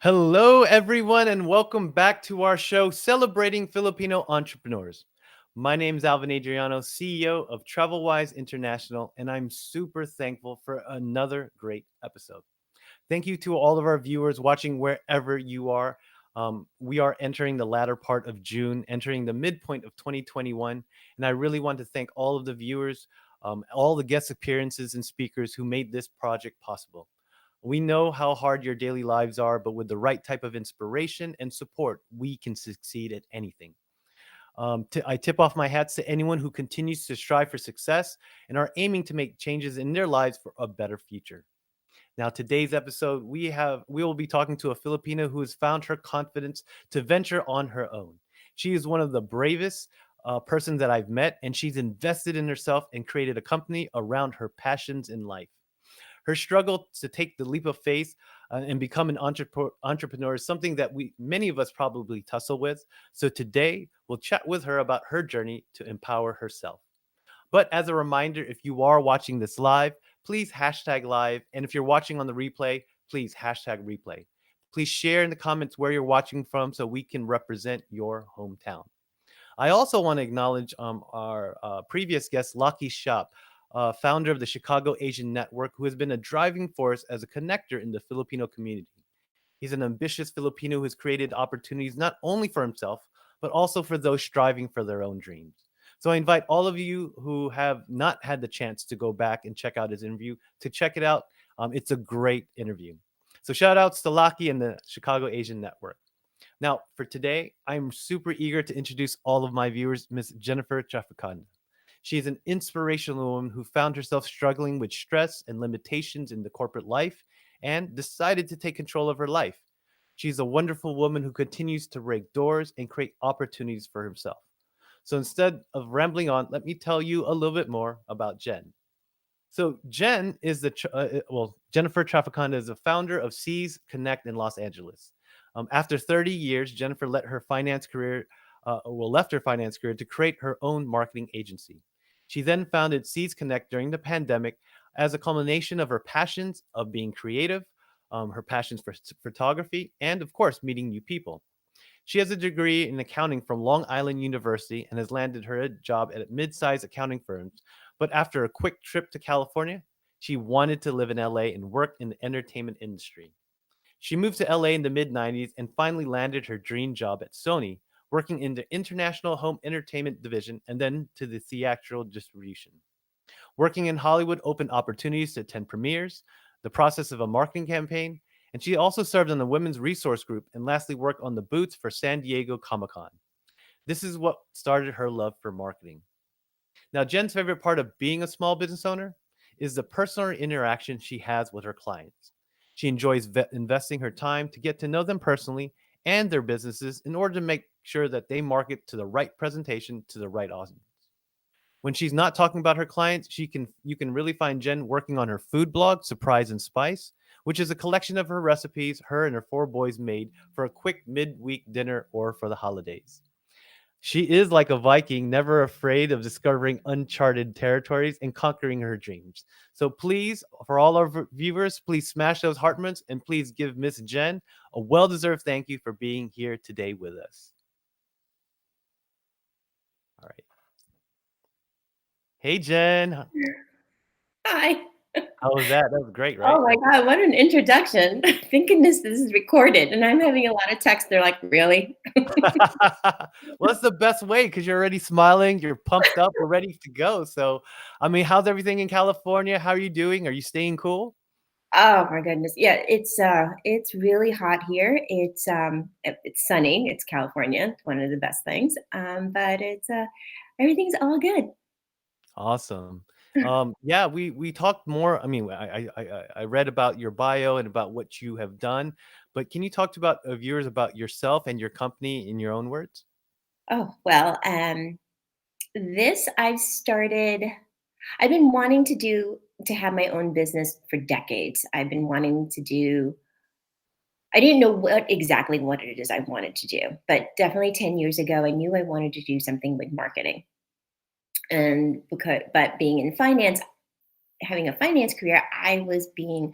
Hello, everyone, and welcome back to our show celebrating Filipino entrepreneurs. My name is Alvin Adriano, CEO of TravelWise International, and I'm super thankful for another great episode. Thank you to all of our viewers watching wherever you are. We are entering the latter part of June, entering the midpoint of 2021, and I really want to thank all of the viewers, all the guest appearances and speakers who made this project possible. We know how hard your daily lives are, but with the right type of inspiration and support, we can succeed at anything. I tip off my hats to anyone who continues to strive for success and are aiming to make changes in their lives for a better future. Now, today's episode, we will be talking to a Filipino who has found her confidence to venture on her own. She is one of the bravest persons that I've met, and she's invested in herself and created a company around her passions in life. Her struggle to take the leap of faith and become an entrepreneur is something that many of us probably tussle with. So today we'll chat with her about her journey to empower herself. But as a reminder, if you are watching this live, please hashtag live. And if you're watching on the replay, please hashtag replay. Please share in the comments where you're watching from so we can represent your hometown. I also want to acknowledge our previous guest, Lucky Shop, founder of the Chicago Asian Network, who has been a driving force as a connector in the Filipino community. He's an ambitious Filipino who has created opportunities not only for himself, but also for those striving for their own dreams. So I invite all of you who have not had the chance to go back and check out his interview to check it out. It's a great interview. So shout outs to Lucky and the Chicago Asian Network. Now, for today, I'm super eager to introduce all of my viewers, Miss Jennifer Trafficanda. She is an inspirational woman who found herself struggling with stress and limitations in the corporate life and decided to take control of her life. She's a wonderful woman who continues to break doors and create opportunities for herself. So instead of rambling on, let me tell you a little bit more about Jen. So Jennifer Trafficanda is the founder of Seas Connect in Los Angeles. After 30 years, Jennifer left her finance career to create her own marketing agency. She then founded Seas Connect during the pandemic as a culmination of her passions of being creative, her passions for photography, and of course, meeting new people. She has a degree in accounting from Long Island University and has landed her a job at mid-sized accounting firms. But after a quick trip to California, she wanted to live in LA and work in the entertainment industry. She moved to LA in the mid 90s and finally landed her dream job at Sony, working in the international home entertainment division and then to the theatrical distribution. Working in Hollywood opened opportunities to attend premieres, the process of a marketing campaign, and she also served on the Women's Resource Group and lastly worked on the booths for San Diego Comic Con. This is what started her love for marketing. Now, Jen's favorite part of being a small business owner is the personal interaction she has with her clients. She enjoys investing her time to get to know them personally and their businesses in order to make sure that they market to the right presentation to the right audience. When she's not talking about her clients, you can really find Jen working on her food blog, Surprise and Spice, which is a collection of her recipes her and her four boys made for a quick midweek dinner or for the holidays. She is like a Viking, never afraid of discovering uncharted territories and conquering her dreams. So please, for all our viewers, please smash those heart buttons and please give Miss Jen a well-deserved thank you for being here today with us. All right. Hey, Jen. Hi. How was that? That was great, right? Oh my God, what an introduction. Thank goodness this is recorded. And I'm having a lot of texts. They're like, really? Well, that's the best way because you're already smiling, you're pumped up, we're ready to go. So, I mean, how's everything in California? How are you doing? Are you staying cool? Oh my goodness. Yeah, it's really hot here. It's sunny. It's California. It's one of the best things. But it's everything's all good. Awesome. Yeah, we talked more. I mean, I read about your bio and about what you have done, but can you talk to about viewers about yourself and your company in your own words? Oh, well, this I've been wanting to have my own business for decades. I've been wanting to do I didn't know exactly what it is I wanted to do, but definitely 10 years ago, I knew I wanted to do something with marketing. But being in finance, having a finance career, I was being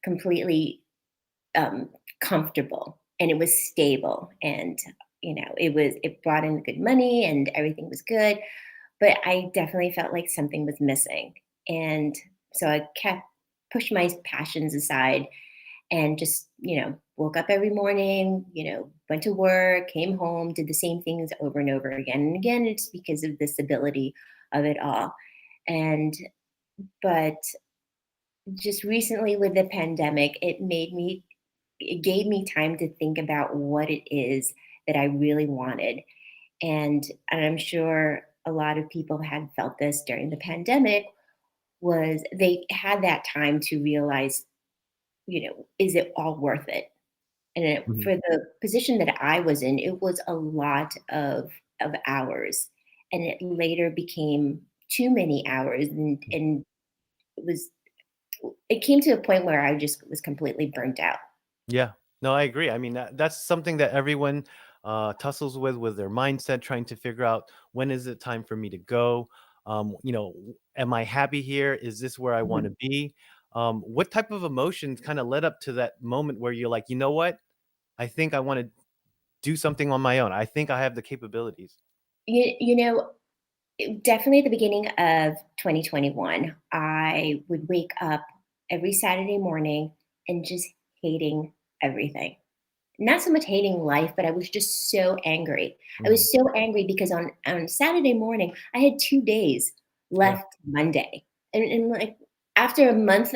completely um, comfortable, and it was stable, and it brought in good money and everything was good, but I definitely felt like something was missing, and so I kept pushed my passions aside and just woke up every morning, went to work, came home, did the same things over and over again and again. It's because of the stability of it all. And but just recently with the pandemic, it gave me time to think about what it is that I really wanted. And I'm sure a lot of people had felt this during the pandemic, was they had that time to realize, is it all worth it? And Mhm. for the position that I was in, it was a lot of hours, and it later became too many hours, and it was it came to a point where I just was completely burnt out. Yeah. No, I agree. I mean, that's something that everyone tussles with their mindset, trying to figure out when is it time for me to go. Am I happy here? Is this where I want Mhm. to be? What type of emotions kind of led up to that moment where you're like, you know what? I think I want to do something on my own. I think I have the capabilities. You know, definitely at the beginning of 2021, I would wake up every Saturday morning and just hating everything. Not so much hating life, but I was just so angry. I Mhm. was so angry because on Saturday morning, I had 2 days Yeah. left Monday. And like after a month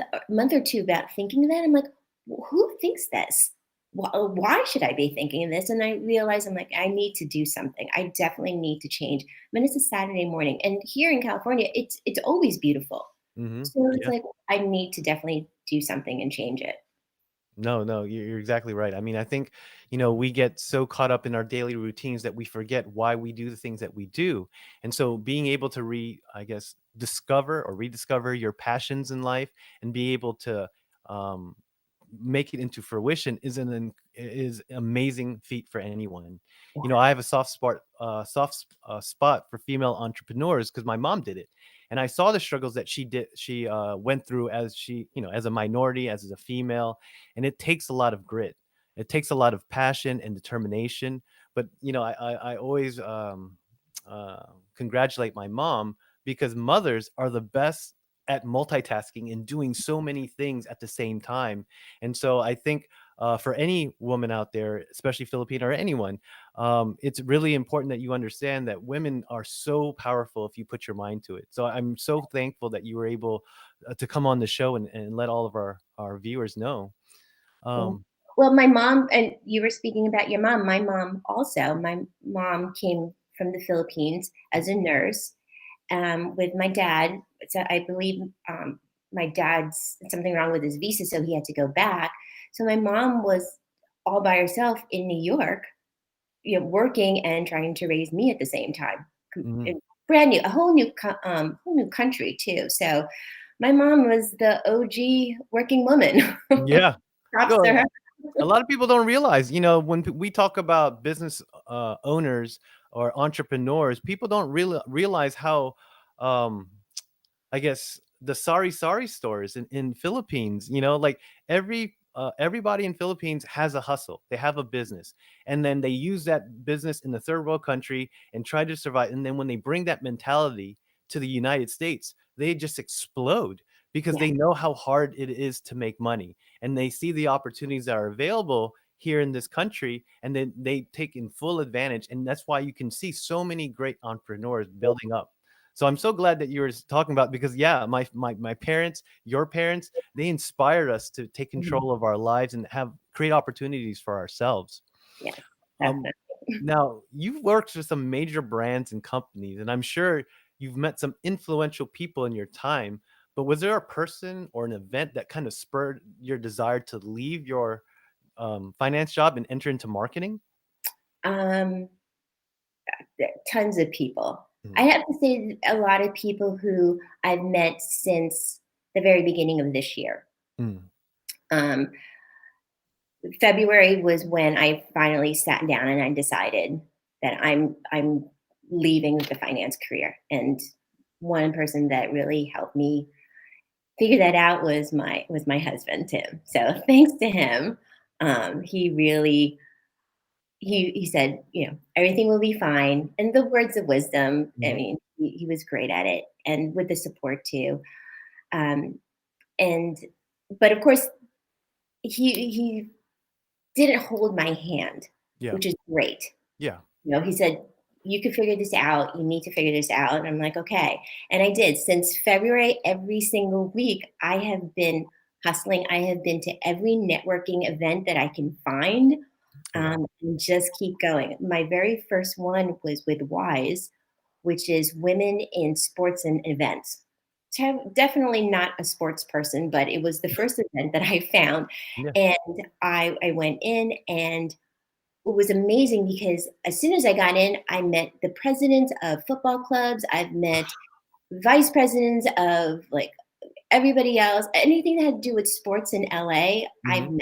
or 2 about thinking that, I'm like, Who thinks this? Why should I be thinking this?" And I realized I'm like, "I need to do something. I definitely need to change." I mean, it's a Saturday morning, and here in California, it's always beautiful. Mhm. So it's Yeah. like, I need to definitely do something and change it. No, no, you're exactly right. I mean, I think, we get so caught up in our daily routines that we forget why we do the things that we do. And so being able to I guess, discover or rediscover your passions in life and be able to um, make it into fruition is amazing feat for anyone. I have a soft spot for female entrepreneurs because my mom did it, and I saw the struggles that she went through as as a minority, as a female, and it takes a lot of grit. It takes a lot of passion and determination. But I always congratulate my mom because mothers are the best at multitasking and doing so many things at the same time. And so I think for any woman out there, especially Filipino or anyone, it's really important that you understand that women are so powerful if you put your mind to it. So I'm so thankful that you were able to come on the show and let all of our viewers know. Yeah. Um, Well, my mom, and you were speaking about your mom. My mom came from the Philippines as a nurse, with my dad. So I believe my dad's something wrong with his visa, so he had to go back. So my mom was all by herself in New York, working and trying to raise me at the same time. mhm. Brand new, a whole new country too. So my mom was the OG working woman. Yeah. Props to No, her. a lot of people don't realize, when we talk about business owners or entrepreneurs, people don't realize how um, I guess the sari stores in Philippines, like everybody in Philippines has a hustle. They have a business. And then they use that business in the third world country and try to survive. And then when they bring that mentality to the United States, they just explode because Yeah. they know how hard it is to make money and they see the opportunities that are available here in this country and then they take in full advantage, and that's why you can see so many great entrepreneurs building up. So I'm so glad that you were talking about, because yeah, my parents, your parents, they inspired us to take Mhm. control of our lives and have create opportunities for ourselves. Yes, Um, definitely. Now you've worked for some major brands and companies, and I'm sure you've met some influential people in your time. But was there a person or an event that kind of spurred your desire to leave your finance job and enter into marketing? Um, Tons of people. I Mhm. have to say a lot of people who I've met since the very beginning of this year. Mm. Um, February was when I finally sat down and I decided that I'm leaving the finance career. And one person that really helped me figure that out was my husband Tim. So thanks to him. He really he said, everything will be fine. And the words of wisdom, I Mhm. mean, he was great at it, and with the support too. Um, and but of course, he didn't hold my hand, Yeah. which is great. Yeah. He said, "You can figure this out. You need to figure this out." And I'm like, "Okay." And I did. Since February, every single week, I have been hustling. I have been to every networking event that I can find, Oh, wow. and just keep going. My very first one was with WISE, which is Women in Sports and Events. Definitely not a sports person, but it was the first event that I found. Yeah. And I went in, and it was amazing because as soon as I got in, I met the presidents of football clubs. I've met vice presidents of like everybody else. Anything that had to do with sports in LA, I've Mhm. met.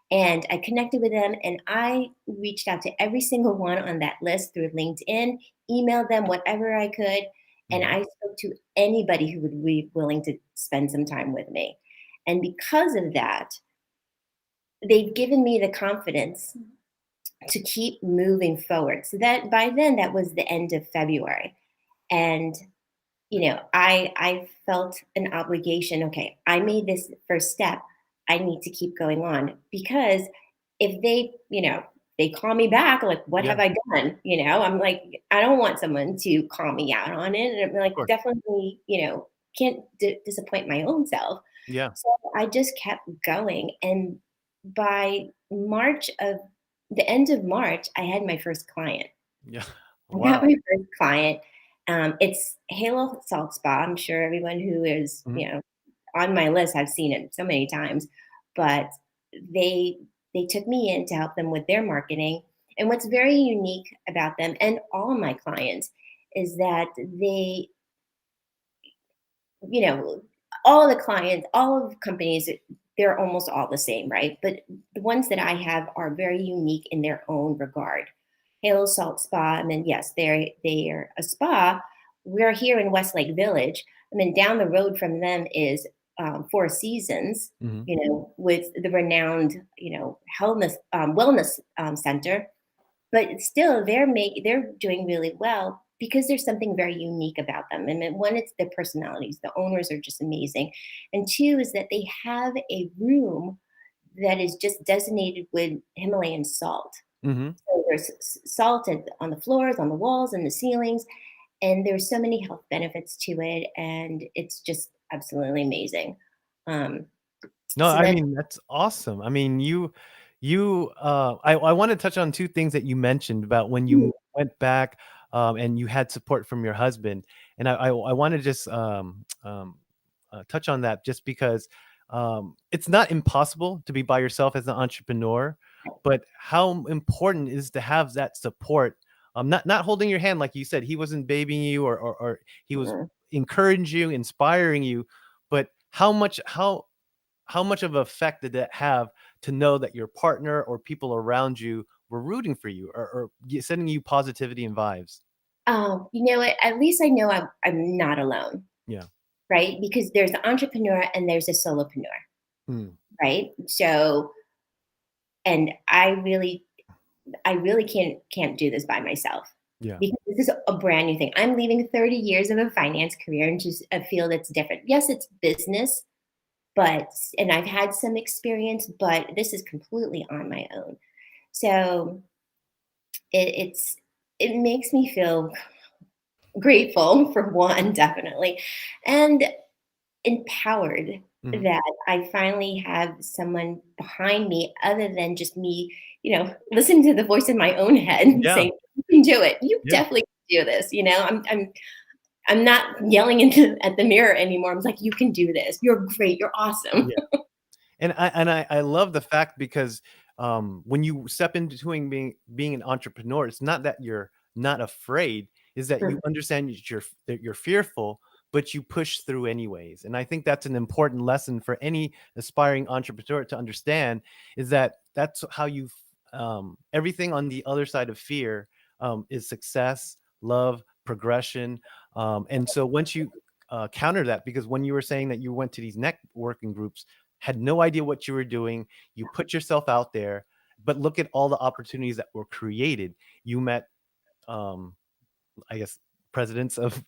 And I connected with them, and I reached out to every single one on that list through LinkedIn, emailed them whatever I could, and Mhm. I spoke to anybody who would be willing to spend some time with me. And because of that, they've given me the confidence to keep moving forward. So that by then, that was the end of February. And I felt an obligation. Okay, I made this first step. I need to keep going on because if they call me back, like, what Yeah. have I done? I'm like, I don't want someone to call me out on it. And I'm Of like, course. definitely, can't disappoint my own self. Yeah. So I just kept going. And by the end of March, I had my first client. Yeah. I got Wow. my first client. It's Halo Salt Spa. I'm sure everyone who is, Mhm. on my list, I've seen it so many times, but they they took me in to help them with their marketing. And what's very unique about them and all my clients is that you know, all the clients, all of companies, they're almost all the same, right? But the ones that I have are very unique in their own regard. Halo Salt Spa, I mean, yes, they're a spa. We're here in Westlake Village. I mean, down the road from them is Four Seasons, Mhm. with the renowned, wellness center. But still, they're doing really well because there's something very unique about them. And then one, it's their personalities. The owners are just amazing, and two is that they have a room that is just designated with Himalayan salt. Mhm. So there's salt on the floors, on the walls, and the ceilings, and there's so many health benefits to it, and it's just absolutely amazing. Um, No, so I that's mean, that's awesome. I mean, I wanna touch on 2 things that you mentioned about when you went back, and you had support from your husband, and I wanna just, touch on that just because, it's not impossible to be by yourself as an entrepreneur, but how important is to have that support, not holding your hand like you said, he wasn't babying you or he was mm, encouraging you, inspiring you, but how much of an effect did that have to know that your partner or people around you were rooting for you or sending you positivity and vibes? you know what? At least I know I'm not alone, Yeah. right? Because there's the entrepreneur and there's a solopreneur, Mm. right? So, and I really can't do this by myself Yeah. because this is a brand new thing. I'm leaving 30 years of a finance career into a field that's different. Yes, it's business, but and I've had some experience, but this is completely on my own. So it makes me feel grateful for one, definitely, and empowered Mhm. that I finally have someone behind me other than just me, listening to the voice in my own head Yeah. saying, "You can do it. You Yeah. definitely can do this." I'm not yelling into at the mirror anymore. I'm like, "You can do this. You're great. You're awesome." Yeah. And I love the fact because, when you step into doing being an entrepreneur, it's not that you're not afraid, is that you understand that you're fearful, but you push through anyways. And I think that's an important lesson for any aspiring entrepreneur to understand is that that's how everything on the other side of fear, is success, love, progression. And so once you counter that, because when you were saying that you went to these networking groups, had no idea what you were doing. You put yourself out there, but look at all the opportunities that were created. You met, um, I guess, presidents of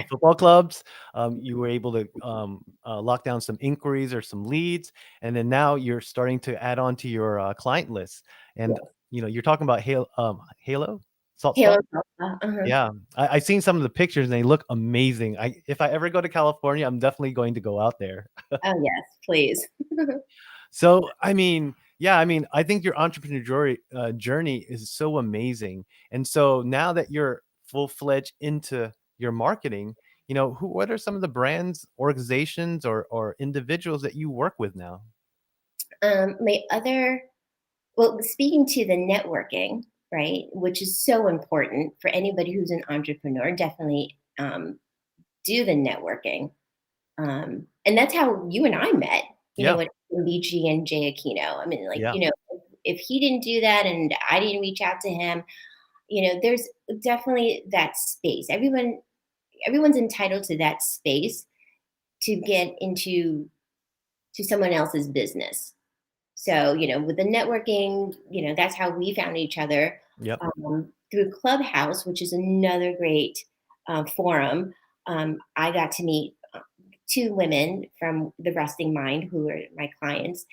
football clubs. You were able to lock down some inquiries or some leads, and then now you're starting to add on to your client list. And Yes. you're talking about Halo Salt Halo Spa. salsa, uh-huh. Yeah, I've seen some of the pictures and they look amazing. If I ever go to California, I'm definitely going to go out there. Oh, yes, please. So, I mean, yeah, I mean, I think your entrepreneurial journey is so amazing. And so now that you're full fledged into your marketing, what are some of the brands, organizations, or individuals that you work with now? My other Well, speaking to the networking, right, which is so important for anybody who's an entrepreneur, definitely do the networking. And that's how you and I met, Yeah, with Luigi and Jay Aquino. I mean, like, yeah, if he didn't do that and I didn't reach out to him, there's definitely that space. Everyone's entitled to that space to get into to someone else's business. So, with the networking, that's how we found each other, yep. through Clubhouse, which is another great forum. I got to meet two women from the Resting Mind who are my clients,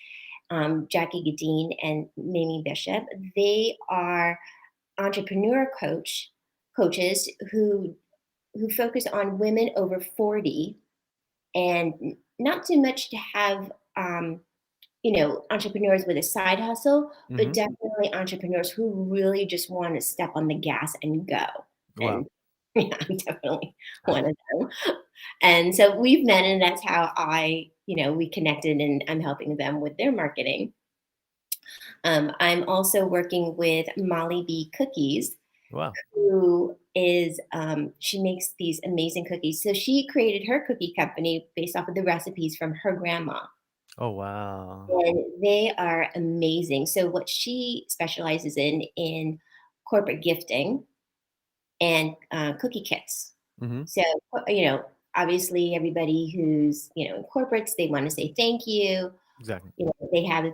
Jackie Gadine and Mamie Bishop. They are entrepreneur coaches who focus on women over 40, and not too much to have entrepreneurs with a side hustle, but Hmm. definitely entrepreneurs who really just want to step on the gas and go. Wow. And yeah, I'm definitely one of them. And so we've met, and that's how we connected, and I'm helping them with their marketing. I'm also working with Molly B Cookies, Wow. who is she makes these amazing cookies. So she created her cookie company based off of the recipes from her grandma. Oh, wow. And they are amazing. So what she specializes in corporate gifting and cookie kits. Hmm. So obviously everybody who's in corporates, they want to say thank you. Exactly. They have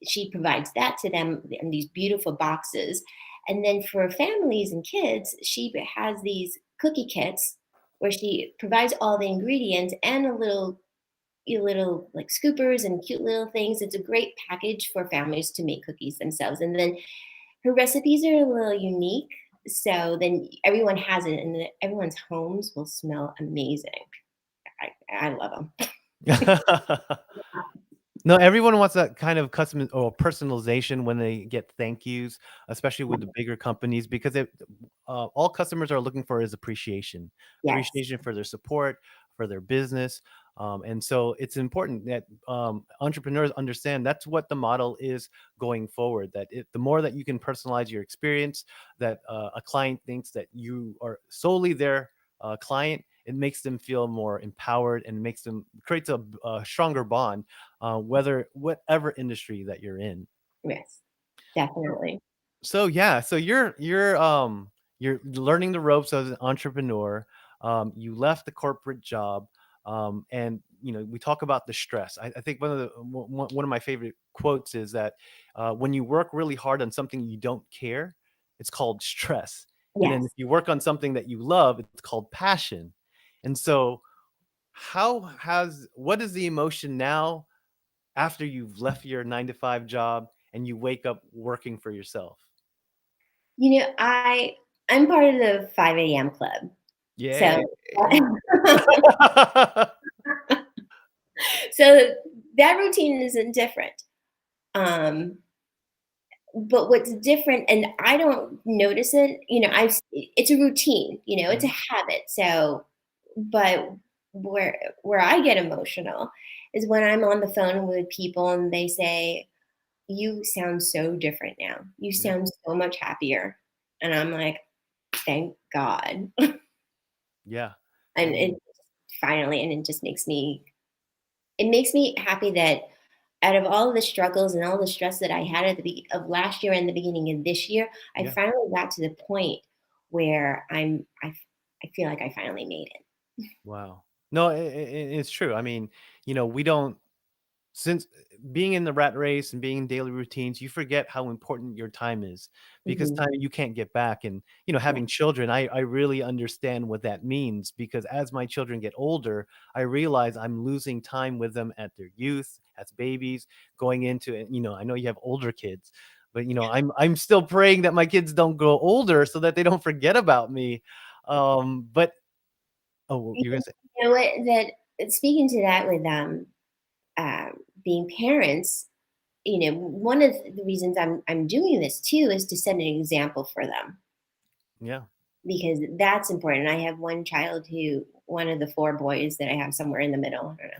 She provides that to them in these beautiful boxes, and then for families and kids, she has these cookie kits where she provides all the ingredients and little like scoopers and cute little things. It's a great package for families to make cookies themselves. And then her recipes are a little unique. So then everyone has it, and then everyone's homes will smell amazing. I love them. No, everyone wants that kind of custom or personalization when they get thank yous, especially with the bigger companies, because all customers are looking for is appreciation, Yes, appreciation for their support, for their business. And so it's important that entrepreneurs understand that's what the model is going forward. That the more that you can personalize your experience, that a client thinks that you are solely their client, it makes them feel more empowered and makes them creates a stronger bond, whether whatever industry that you're in. yes, So, definitely. yeah, so you're learning the ropes as an entrepreneur. You left the corporate job, and we talk about the stress. I think one of my favorite quotes is that when you work really hard on something you don't care, it's called stress. And then if Yes. you work on something that you love, it's called passion. And so, what is the emotion now after you've left your 9 to 5 job and you wake up working for yourself? I'm part of the 5 a.m. club. So Yay. so that routine isn't different. Um, but what's different, and I don't notice it, it's a routine, it's a Mhm. habit. So, but where I get emotional is when I'm on the phone with people and they say, "You sound so different now. You Yeah, sound so much happier." And I'm like, "Thank God." yeah. I And it mean, finally, and it makes me happy that out of all the struggles and all the stress that I had at the of last year and the beginning of this year, I yeah, finally got to the point where I feel like I finally made it. wow. No, it's true. I mean, we don't since being in the rat race and being in daily routines, you forget how important your time is because Mhm. time you can't get back. And, Yeah. having children, I really understand what that means because as my children get older, I realize I'm losing time with them at their youth, as babies, going into it. I know you have older kids, but I'm still praying that my kids don't grow older so that they don't forget about me. But oh, You you're gonna say, you know what? That speaking to that with being parents, one of the reasons I'm doing this too is to set an example for them yeah, because that's important. I have one of the four boys that I have somewhere in the middle, I don't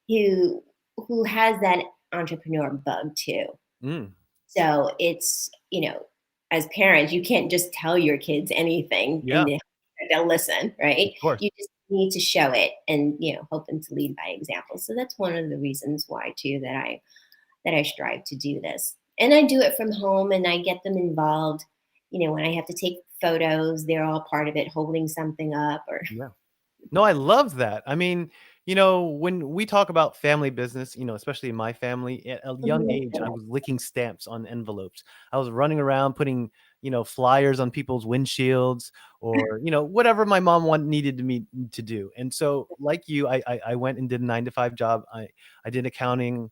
know, who has that entrepreneur bug too. mm, So it's, as parents, you can't just tell your kids anything yeah, and they'll listen, of right? course, You just need to show it and, hoping to lead by example. So that's one of the reasons why too that I strive to do this. And I do it from home and I get them involved. When I have to take photos, they're all part of it, holding something up or yeah. No, I love that. I mean, when we talk about family business, especially in my family, at a young age, I was licking stamps on envelopes. I was running around putting, flyers on people's windshields or, whatever my mom needed me to do. And so, like you, I went and did a 9 to 5 job. I did accounting,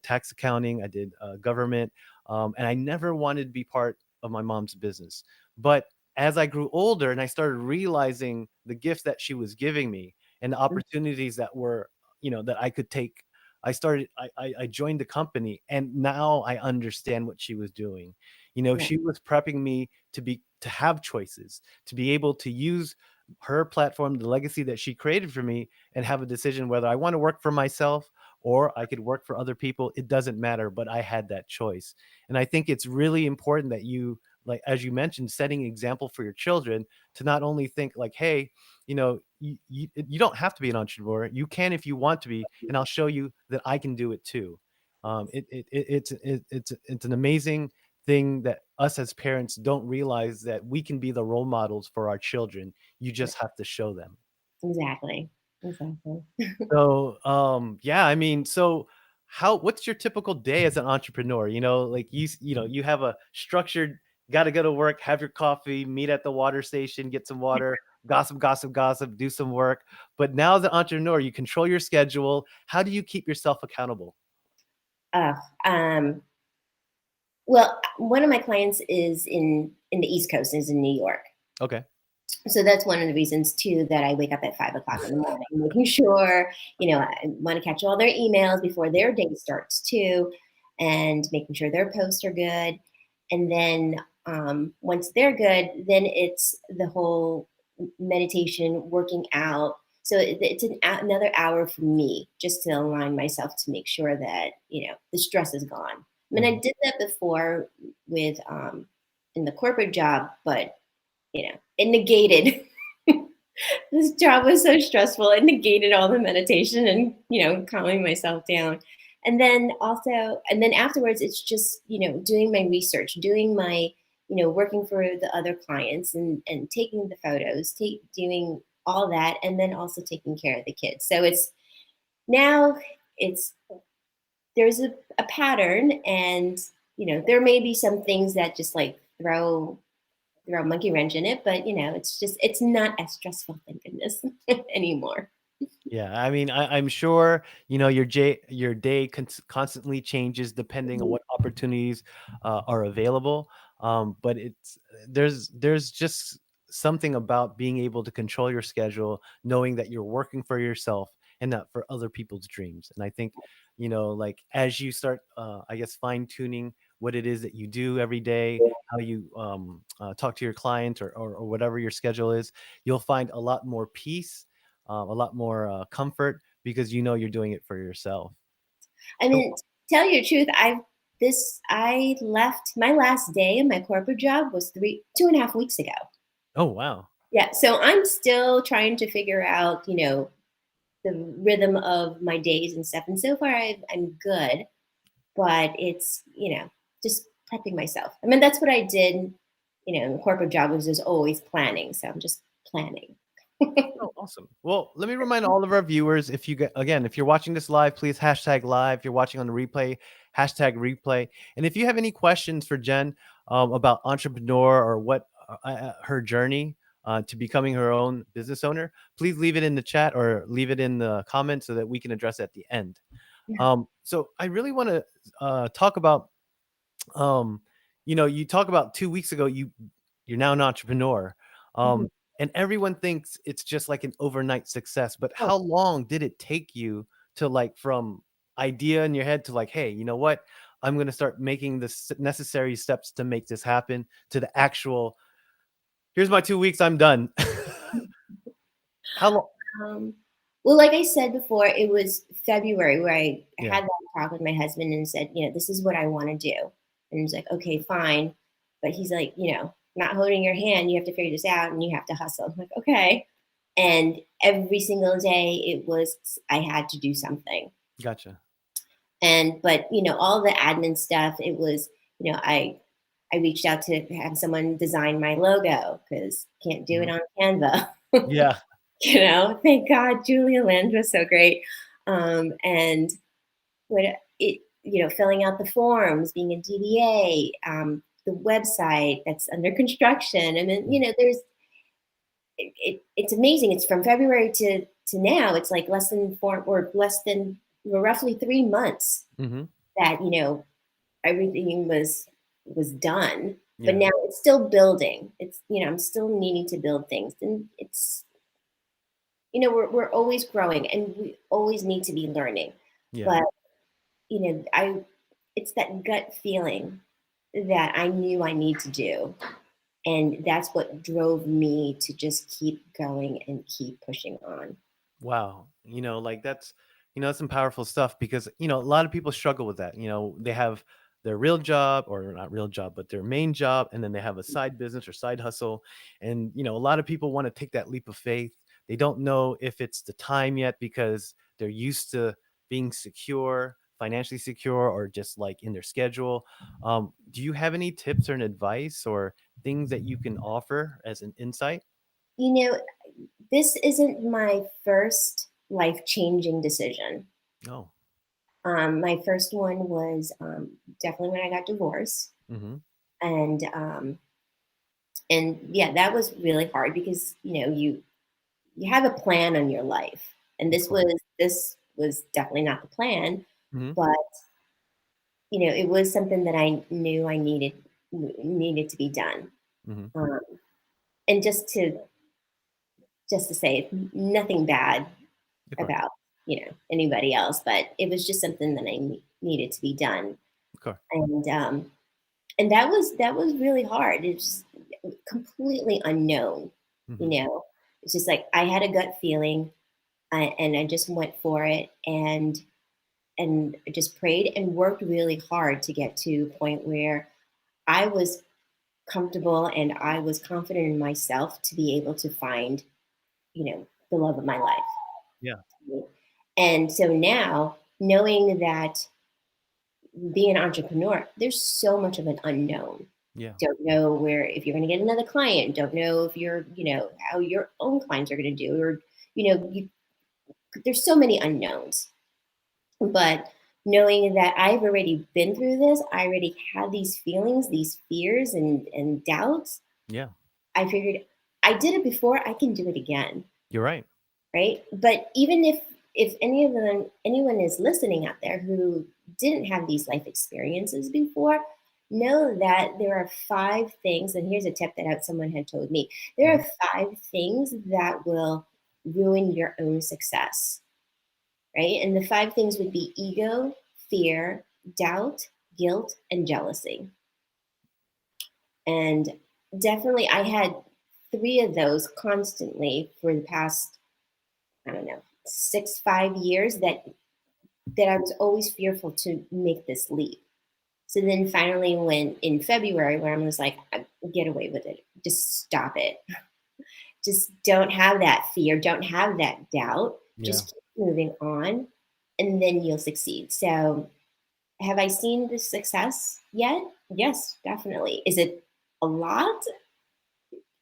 tax accounting. I did government, and I never wanted to be part of my mom's business. But as I grew older and I started realizing the gifts that she was giving me and the opportunities that were, that I could take, I joined the company and now I understand what she was doing. yeah, She was prepping me to have choices, to be able to use her platform, the legacy that she created for me, and have a decision whether I want to work for myself or I could work for other people. It doesn't matter, but I had that choice. And I think it's really important that you, like as you mentioned, setting an example for your children to not only think like, hey, you don't have to be an entrepreneur, you can if you want to be, and I'll show you that I can do it too. It's an amazing thing that us as parents don't realize, that we can be the role models for our children. You yeah, just have to show them. exactly. Exactly. So, yeah, I mean, so what's your typical day as an entrepreneur? Like you have a structured, got to go to work, have your coffee, meet at the water station, get some water, gossip, gossip, gossip, do some work. But now as an entrepreneur, you control your schedule. How do you keep yourself accountable? Uh, um, well, one of my clients is in the East Coast, is in New York. Okay. So that's one of the reasons too that I wake up at 5 o'clock in the morning, making sure, I want to catch all their emails before their day starts too, and making sure their posts are good. And then once they're good, then it's the whole meditation, working out. So it's another hour for me just to align myself to make sure that, the stress is gone. I mean, I Mhm. did that before with in the corporate job, but it negated. This job was so stressful. It negated all the meditation and, calming myself down. And then afterwards, it's just, doing my research, doing my, working for the other clients and taking the photos, doing all that, and then also taking care of the kids. So now it's, there's a pattern and, there may be some things that just like throw a monkey wrench in it, but it's not as stressful, thank goodness, anymore. Yeah, I mean, I'm sure your day constantly changes depending on Mhm. what opportunities are available. But there's just something about being able to control your schedule, knowing that you're working for yourself and not for other people's dreams. And I think, like as you start, I guess, fine tuning what it is that you do every day, how you talk to your client, or whatever your schedule is, you'll find a lot more peace, a lot more comfort because you're doing it for yourself. I So, mean, to tell you the truth, I left my last day in my corporate job was 2.5 weeks ago. oh wow, Yeah, so I'm still trying to figure out, the rhythm of my days and stuff. And so far, I'm good, but it's just prepping myself. I mean, that's what I did. In a corporate job was just always planning, so I'm just planning. Oh, awesome. Well, let me remind all of our viewers, if you get, again, if you're watching this live, please hashtag live. If you're watching on the replay, hashtag replay. And if you have any questions for Jen about entrepreneur or what her journey to becoming her own business owner, please leave it in the chat or leave it in the comments so that we can address it at the end. So I really want to talk about, um, you talk about 2 weeks ago, you're now an entrepreneur. Mhm. Um, and everyone thinks it's just like an overnight success, but Oh, how long did it take you to like from idea in your head to like, hey, you know what? I'm going to start making the necessary steps to make this happen to the actual, here's my 2 weeks, I'm done. How long? um, well, like I said before, it was February where I Yeah. had that talk with my husband and said, this is what I want to do. And he's like, okay, fine. But he's like, not holding your hand. You have to figure this out and you have to hustle. I'm like, okay. And every single day I had to do something. Gotcha. But all the admin stuff, it was, I reached out to have someone design my logo because can't do it Mhm. on Canva. Yeah. Thank God Julia Lind was so great. And what filling out the forms, being a DBA, the website that's under construction. And then, it's amazing. It's from February to now. It's like roughly 3 months Hmm. that everything was done. But Yeah. now it's still building. It's I'm still needing to build things, and it's we're always growing, and we always need to be learning. Yeah. But I it's that gut feeling that I knew I need to do. And that's what drove me to just keep going and keep pushing on. Wow. Like that's some powerful stuff because, a lot of people struggle with that. They have their real job or not real job, but their main job. And then they have a side business or side hustle. And, a lot of people want to take that leap of faith. They don't know if it's the time yet because they're used to being secure, financially secure, or just like in their schedule. Do you have any tips or an advice or things that you can offer as an insight? You know, this isn't my first life changing decision. Oh. My first one was definitely when I got divorced, Mm-hmm. and yeah, that was really hard because you have a plan on your life, and Of course. this was definitely not the plan, Mm-hmm. but it was something that I knew I needed to be done, Mm-hmm. um, and just to say nothing bad Of course. about anybody else, but it was just something that I needed to be done, Of course. and that was really hard. It's completely unknown, you Mhm. know. It's just like I had a gut feeling, and I just went for it, and just prayed and worked really hard to get to a point where I was comfortable and I was confident in myself to be able to find, the love of my life. Yeah. And so now, knowing that being an entrepreneur, there's so much of an unknown. Yeah. Don't know where if you're going to get another client. Don't know if you're, how your own clients are going to do, or there's so many unknowns. But knowing that I've already been through this, I already had these feelings, these fears and doubts. Yeah. I figured I did it before. I can do it again. You're right. Right? But even if anyone is listening out there who didn't have these life experiences before, know that there are 5 things, and here's a tip that someone had told me. There Mhm. are 5 things that will ruin your own success, right? And the 5 things would be ego, fear, doubt, guilt, and jealousy. And definitely I had 3 of those constantly for the past, I don't know, 5 years, that I was always fearful to make this leap. So then finally, when in February, when I was like, get away with it, just stop it. Just don't have that fear, don't have that doubt. Yeah. Just keep moving on, and then you'll succeed. So, have I seen the success yet? Yes, definitely. Is it a lot?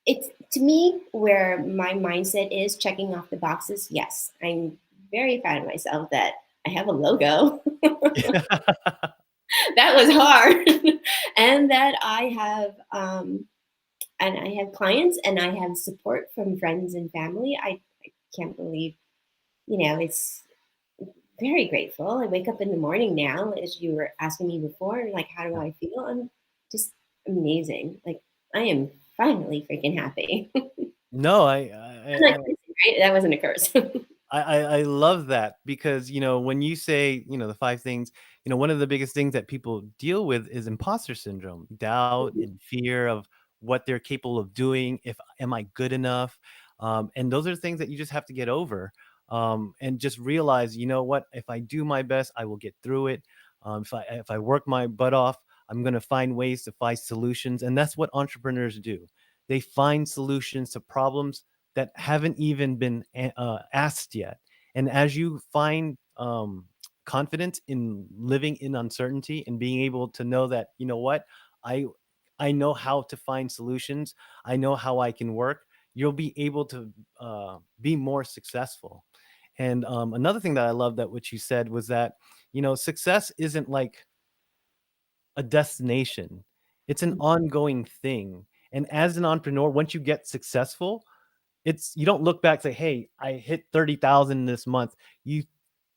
It's To me, where my mindset is checking off the boxes, yes, I'm very proud of myself that I have a logo. That was hard. And that I have clients and I have support from friends and family. I can't believe, it's very grateful. I wake up in the morning now, as you were asking me before, like, how do I feel? I'm just amazing. Like, I am finally freaking happy. I'm No, not cursing, right? That wasn't a curse. I love that because when you say the five things, one of the biggest things that people deal with is imposter syndrome, doubt and fear of what they're capable of doing. If am I good enough? And those are things that you just have to get over, and just realize, what, if I do my best, I will get through it. If I work my butt off, I'm going to find ways to find solutions, and that's what entrepreneurs do. They find solutions to problems that haven't even been asked yet. And as you find confidence in living in uncertainty and being able to know that, what, I I know how to find solutions. I know how I can work. You'll be able to be more successful. And another thing that I love that what you said was that success isn't like a destination; it's an ongoing thing. And as an entrepreneur, once you get successful, you don't look back and say, "Hey, I hit 30,000 this month." You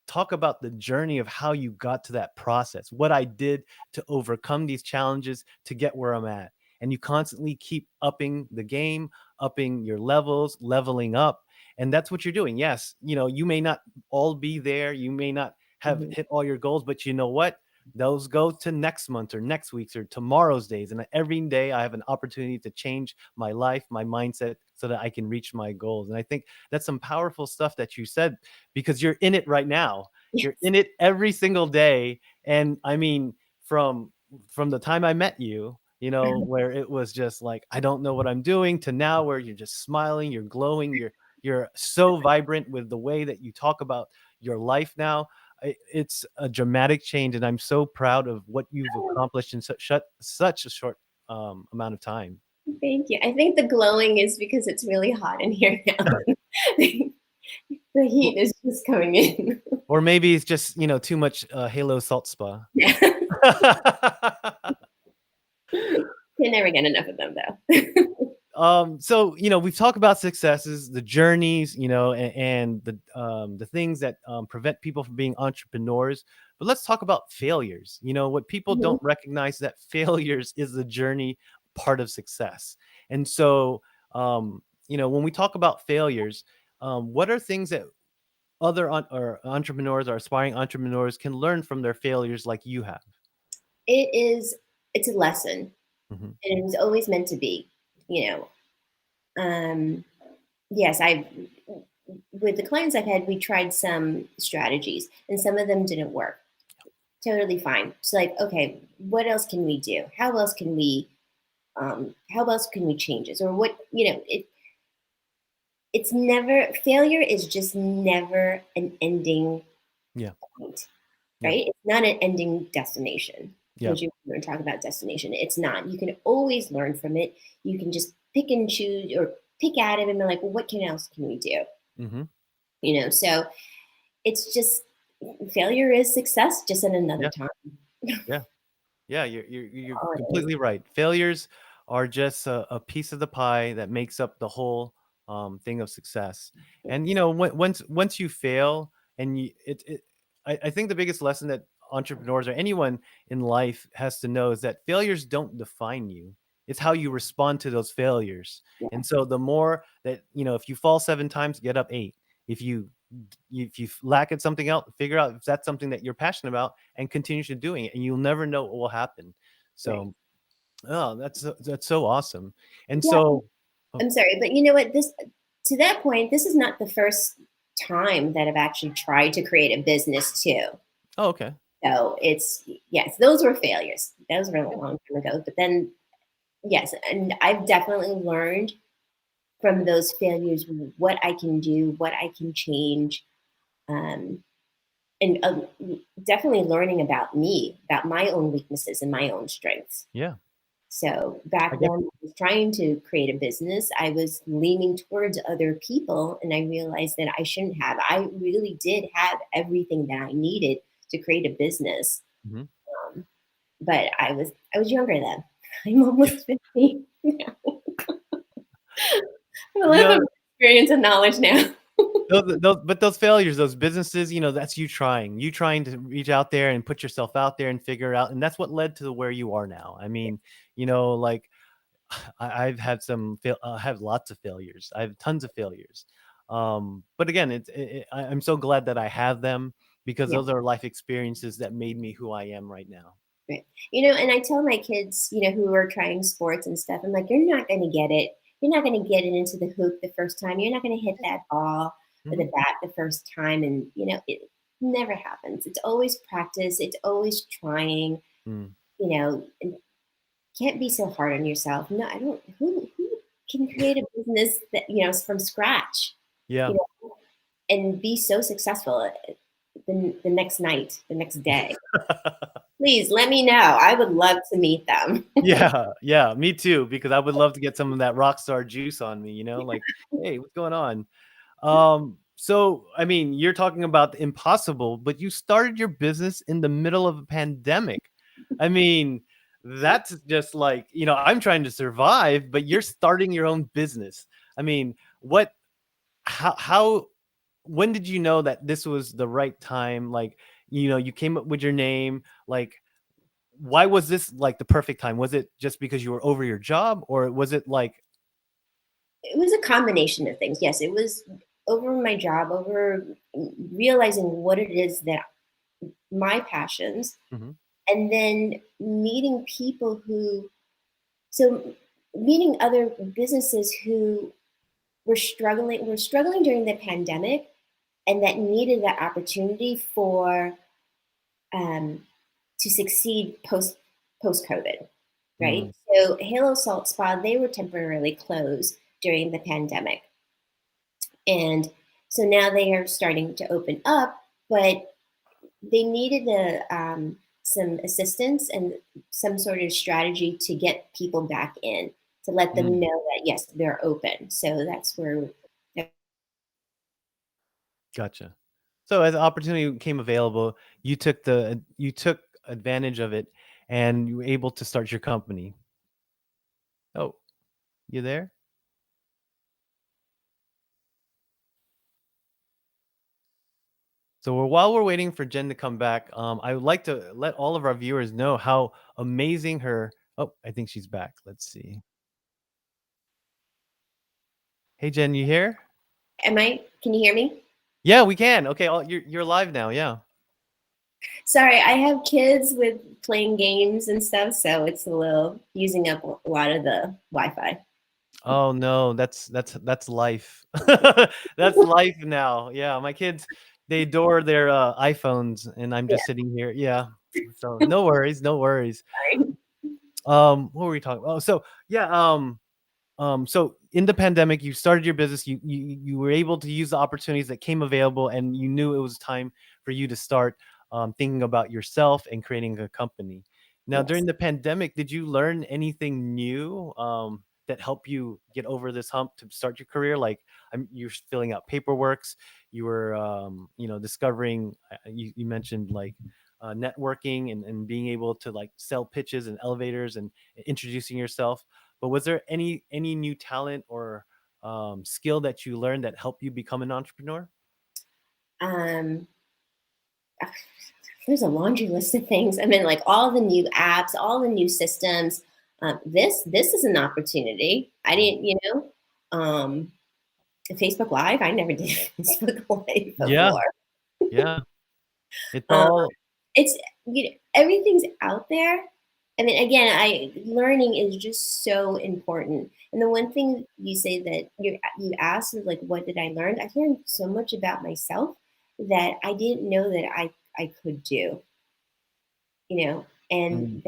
talk about the journey of how you got to that process, what I did to overcome these challenges to get where I'm at. And you constantly keep upping the game, upping your levels, leveling up. And that's what you're doing. Yes, you may not all be there. You may not have Mhm. hit all your goals, but you know what? Those go to next month or next week's or tomorrow's days. And every day I have an opportunity to change my life, my mindset, so that I can reach my goals. And I think that's some powerful stuff that you said because you're in it right now. You're Yes. in it every single day. And I mean, from the time I met you, where it was just like, I don't know what I'm doing, to now where you're just smiling, you're glowing, you're so vibrant with the way that you talk about your life now. It's a dramatic change, and I'm so proud of what you've accomplished in such a short amount of time. Thank you. I think the glowing is because it's really hot in here now. The heat Well, is just coming in. or maybe it's just too much Halo Salt Spa. Yeah. Can never get enough of them though. So we've talked about successes, the journeys, and the things that prevent people from being entrepreneurs. But let's talk about failures. What people Mhm. don't recognize, that failures is the journey part of success. And so when we talk about failures, what are things that other or entrepreneurs or aspiring entrepreneurs can learn from their failures like you have? It's a lesson, Hmm. and it was always meant to be, you know. Um, yes, I with the clients I've had, we tried some strategies, and some of them didn't work. Totally fine. It's like, okay, what else can we do? How else can we change this? Or what, it's never failure is just never an ending Yeah. point, Yeah. right? It's not an ending destination. Yeah. As you were talking about destination, it's not. You can always learn from it. You can just pick and choose or pick at it and be like, well, what can else can we do? Hmm. So it's just failure is success just at another Yeah. time. Yeah. Yeah, you're All it is. completely right. Failures are just a piece of the pie that makes up the whole thing of success. And once you fail, and I think the biggest lesson that entrepreneurs or anyone in life has to know is that failures don't define you. It's how you respond to those failures. Yeah, And so the more that if you fall 7 times, get up 8. If you lack at something else, figure out if that's something that you're passionate about and continue to doing it, and you'll never know what will happen. right. So, oh, that's so awesome. And Yeah, so, oh, I'm sorry, but you know what? This To that point, this is not the first time that I've actually tried to create a business too. oh, okay, So it's yes, those were failures. Those were a yeah, long time ago. But then yes, and I've definitely learned from those failures what I can do, what I can change, um, and definitely learning about me, about my own weaknesses and my own strengths. yeah. So I back then, get. I was trying to create a business. I was leaning towards other people, and I realized that I shouldn't have. I really did have everything that I needed to create a business, Mhm. um, but I was younger then. I'm Yeah. almost 50. Yeah. I have a You lot know, of experience and knowledge now. those failures, those businesses, that's you trying to reach out there and put yourself out there and figure it out, and that's what led to where you are now. I mean, like, I've had I have lots of failures. I have tons of failures. But again, I'm so glad that I have them because Yeah. those are life experiences that made me who I am right now. Right. And I tell my kids, who are trying sports and stuff, I'm like, you're not going to get it. You're not going to get it into the hoop the first time. You're not going to hit that ball or the Mhm. bat the first time. And, it never happens. It's always practice. It's always trying, Mm. and can't be so hard on yourself. No, I don't. Who can create a business that, from scratch, you Yeah. know, and be so successful the next night, the next day? Please let me know. I would love to meet them. Yeah, yeah, me too, because I would love to get some of that rock star juice on me, like, "Hey, what's going on?" So, I mean, you're talking about the impossible, but you started your business in the middle of a pandemic. I mean, that's just like, I'm trying to survive, but you're starting your own business. I mean, what how when did you know that this was the right time? Like, you came up with your name, like, why was this like the perfect time? Was it just because you were over your job, or was it like? It was a combination of things. Yes, it was over my job, over realizing what it is that my passions, Mhm, and then meeting people so meeting other businesses who were struggling during the pandemic and that needed that opportunity um, to succeed post COVID, right? mm, So Halo Salt Spa, they were temporarily closed during the pandemic. And so now they are starting to open up, but they needed some assistance and some sort of strategy to get people back in, to let them mm. know that, yes, they're open. So that's where. Gotcha. So as the opportunity became available, you took advantage of it, and you were able to start your company. Oh, you there? So while we're waiting for Jen to come back, I would like to let all of our viewers know how amazing her. Oh, I think she's back. Let's see. Hey, Jen, you here? Can you hear me? Yeah, we can. Okay, you're live now. Yeah. Sorry, I have kids with playing games and stuff, so it's a little using up a lot of the Wi-Fi. Oh no, that's life. That's life now. Yeah, my kids, they adore their iPhones, and I'm Yeah, just sitting here. Yeah. So no worries, no worries. sorry. What were we talking about? Oh, so yeah, so in the pandemic, you started your business. You were able to use the opportunities that came available, and you knew it was time for you to start thinking about yourself and creating a company. Now, Yes. during the pandemic, did you learn anything new that helped you get over this hump to start your career? Like, you're filling out paperworks, you were, discovering. You mentioned like networking and being able to like sell pitches and elevators and introducing yourself, but was there any new talent or skill that you learned that helped you become an entrepreneur? Um, there's a laundry list of things. I mean, like all the new apps, all the new systems. This is an opportunity. I Mhm. didn't, um, Facebook Live. I never did Facebook Live Yeah, before. yeah. It's Um, all. it's everything's out there. I mean, again, I learning is just so important. And the one thing you say that you asked is like, what did I learn? I learned so much about myself that I didn't know that I could do. And Mm.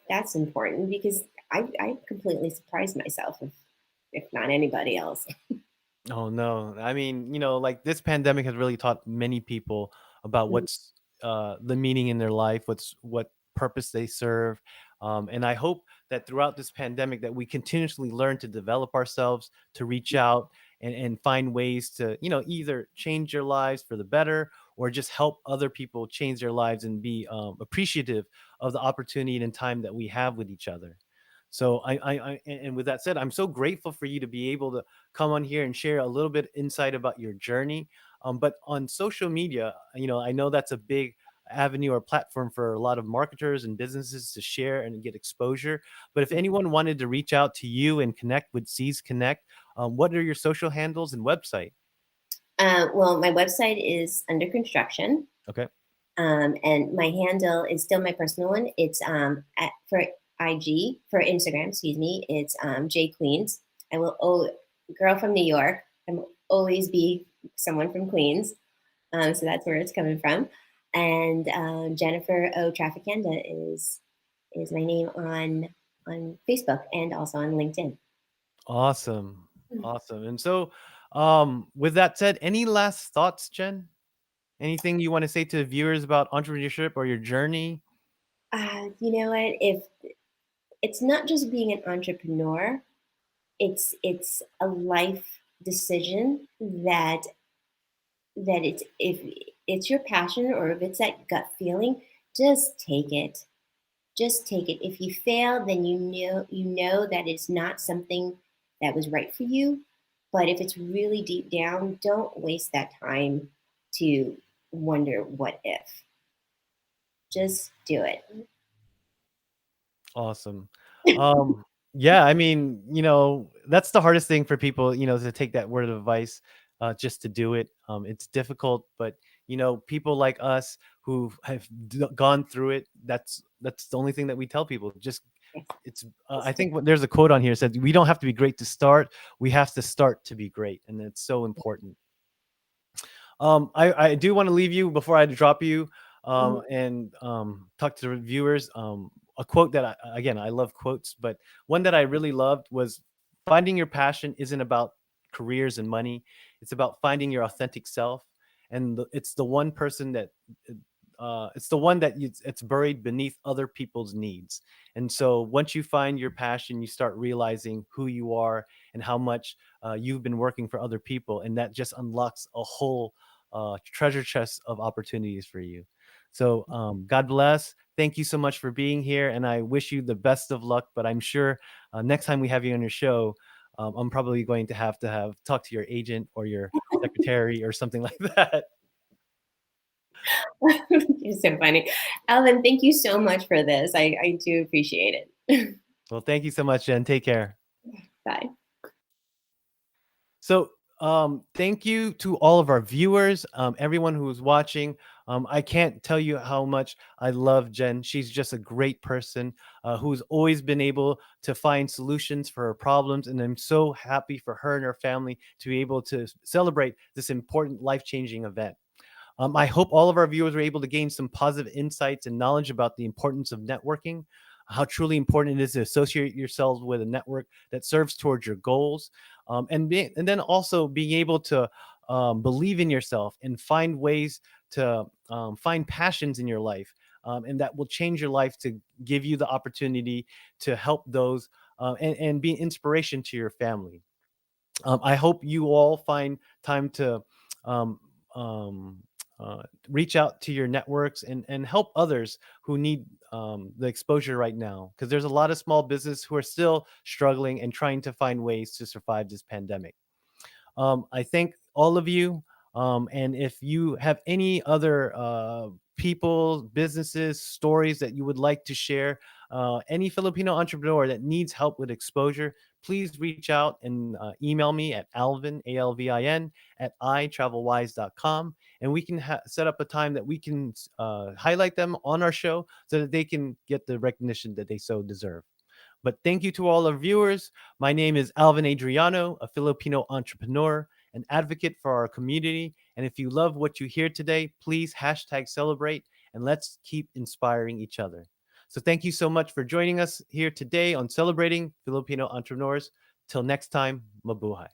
that's important because I completely surprised myself if not anybody else. Oh no. I mean, like this pandemic has really taught many people about what's the meaning in their life, what purpose they serve. And I hope that throughout this pandemic that we continuously learn to develop ourselves, to reach out and find ways to, either change your lives for the better or just help other people change their lives and be appreciative of the opportunity and time that we have with each other. So and with that said, I'm so grateful for you to be able to come on here and share a little bit insight about your journey. But on social media, I know that's a big avenue or platform for a lot of marketers and businesses to share and get exposure. But if anyone wanted to reach out to you and connect with C's Connect, what are your social handles and website? Well, my website is under construction. Okay. And my handle is still my personal one. It's for IG, for Instagram, excuse me. It's J Queens. I will, girl from New York. I will always be someone from Queens. So that's where it's coming from. And Jennifer O Trafficanda is my name on Facebook and also on LinkedIn. Awesome. Awesome. And so, with that said, any last thoughts, Jen? Anything you want to say to the viewers about entrepreneurship or your journey? You know what? If it's not just being an entrepreneur, it's a life decision that it's if it's your passion or if it's that gut feeling, just take it. Just take it. If you fail, then you know that it's not something that was right for you. But if it's really deep down, don't waste that time to wonder what if. Just do it. Awesome. Yeah, I mean, that's the hardest thing for people, to take that word of advice, just to do it. It's difficult, but people like us who have gone through it, that's the only thing that we tell people. Just Yes. it's. I Just do think there's a quote on here that said, "We don't have to be great to start. We have to start to be great," and it's so important. I do want to leave you before I drop you, it. and talk to the viewers. A quote that again, I love quotes, but one that I really loved was, "Finding your passion isn't about careers and money. It's about finding your authentic self, and it's the one person that." It's the one that it's buried beneath other people's needs. And so once you find your passion, you start realizing who you are and how much you've been working for other people, and that just unlocks a whole treasure chest of opportunities for you. So, God bless. Thank you so much for being here, and I wish you the best of luck. But I'm sure next time we have you on your show, I'm probably going to have talk to your agent or your secretary or something like that. You're so funny. Alvin, thank you so much for this. I do appreciate it. Well, thank you so much, Jen. Take care. Bye. So, thank you to all of our viewers, everyone who's watching. I can't tell you how much I love Jen. She's just a great person who's always been able to find solutions for her problems. And I'm so happy for her and her family to be able to celebrate this important life changing event. I hope all of our viewers were able to gain some positive insights and knowledge about the importance of networking, how truly important it is to associate yourselves with a network that serves towards your goals, and then also being able to believe in yourself and find ways to find passions in your life, and that will change your life to give you the opportunity to help those and be an inspiration to your family. I hope you all find time to um, um, reach out to your networks and help others who need the exposure right now, because there's a lot of small business who are still struggling and trying to find ways to survive this pandemic. I thank all of you. And if you have any other people, businesses, stories that you would like to share, any Filipino entrepreneur that needs help with exposure, please reach out and email me at Alvin, Alvin, at itravelwise.com. And we can set up a time that we can highlight them on our show so that they can get the recognition that they so deserve. But thank you to all our viewers. My name is Alvin Adriano, a Filipino entrepreneur, an advocate for our community. And if you love what you hear today, please hashtag celebrate and let's keep inspiring each other. So thank you so much for joining us here today on Celebrating Filipino Entrepreneurs. Till next time, mabuhay.